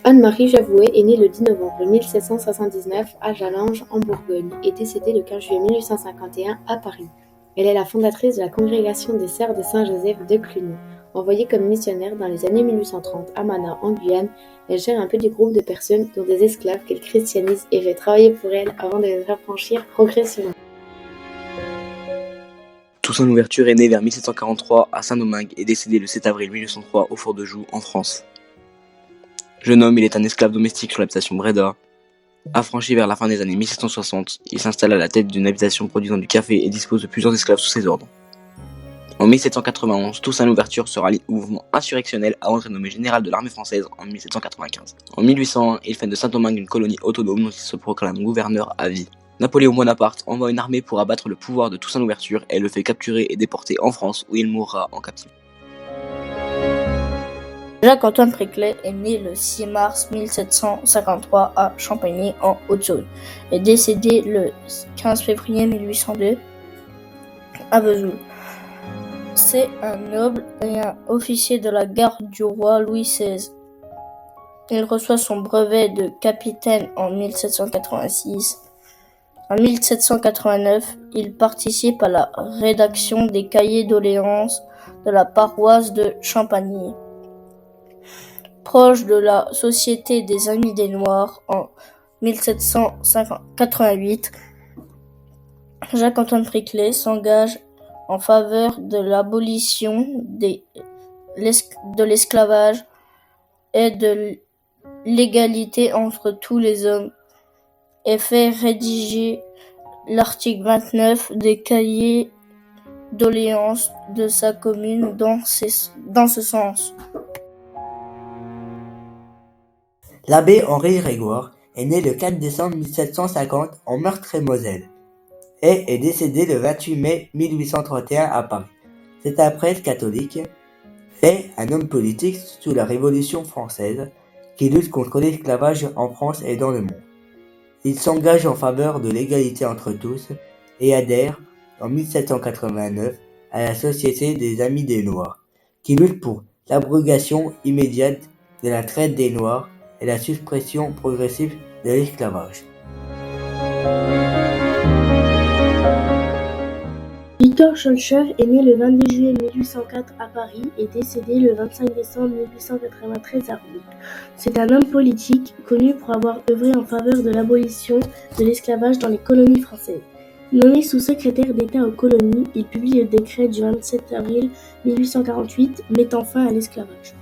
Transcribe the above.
Anne-Marie Javoué est née le 10 novembre 1779 à Jallanges en Bourgogne et décédée le 15 juillet 1851 à Paris. Elle est la fondatrice de la congrégation des Sœurs de Saint-Joseph de Cluny. Envoyée comme missionnaire dans les années 1830 à Mana en Guyane, elle gère un petit groupe de personnes, dont des esclaves qu'elle christianise et fait travailler pour elle avant de les affranchir progressivement. Toussaint Louverture est né vers 1743 à Saint-Domingue et décédé le 7 avril 1803 au Fort de Joux, en France. Jeune homme, il est un esclave domestique sur l'habitation Bréda. Affranchi vers la fin des années 1760, il s'installe à la tête d'une habitation produisant du café et dispose de plusieurs esclaves sous ses ordres. En 1791, Toussaint Louverture se rallie au mouvement insurrectionnel avant d'être nommé général de l'armée française en 1795. En 1801, il fait de Saint-Domingue une colonie autonome dont il se proclame gouverneur à vie. Napoléon Bonaparte envoie une armée pour abattre le pouvoir de Toussaint Louverture et le fait capturer et déporter en France où il mourra en captivité. Jacques-Antoine Priclet est né le 6 mars 1753 à Champagny en Haute-Saône et décédé le 15 février 1802 à Vesoul. C'est un noble et un officier de la garde du roi Louis XVI. Il reçoit son brevet de capitaine en 1786. En 1789, il participe à la rédaction des cahiers doléances de la paroisse de Champagny. Proche de la Société des Amis des Noirs en 1788, Jacques-Antoine Priclet s'engage en faveur de l'abolition de l'esclavage et de l'égalité entre tous les hommes et fait rédiger l'article 29 des cahiers doléances de sa commune dans ce sens. L'abbé Henri Grégoire est né le 4 décembre 1750 en Meurthe-et-Moselle et est décédé le 28 mai 1831 à Paris. C'est un prêtre catholique et un homme politique sous la Révolution française qui lutte contre l'esclavage en France et dans le monde. Il s'engage en faveur de l'égalité entre tous et adhère en 1789 à la Société des Amis des Noirs, qui lutte pour l'abrogation immédiate de la traite des Noirs et la suppression progressive de l'esclavage. Victor Schœlcher est né le 22 juillet 1804 à Paris et décédé le 25 décembre 1893 à Rouen. C'est un homme politique connu pour avoir œuvré en faveur de l'abolition de l'esclavage dans les colonies françaises. Nommé sous-secrétaire d'État aux colonies, il publie le décret du 27 avril 1848 mettant fin à l'esclavage.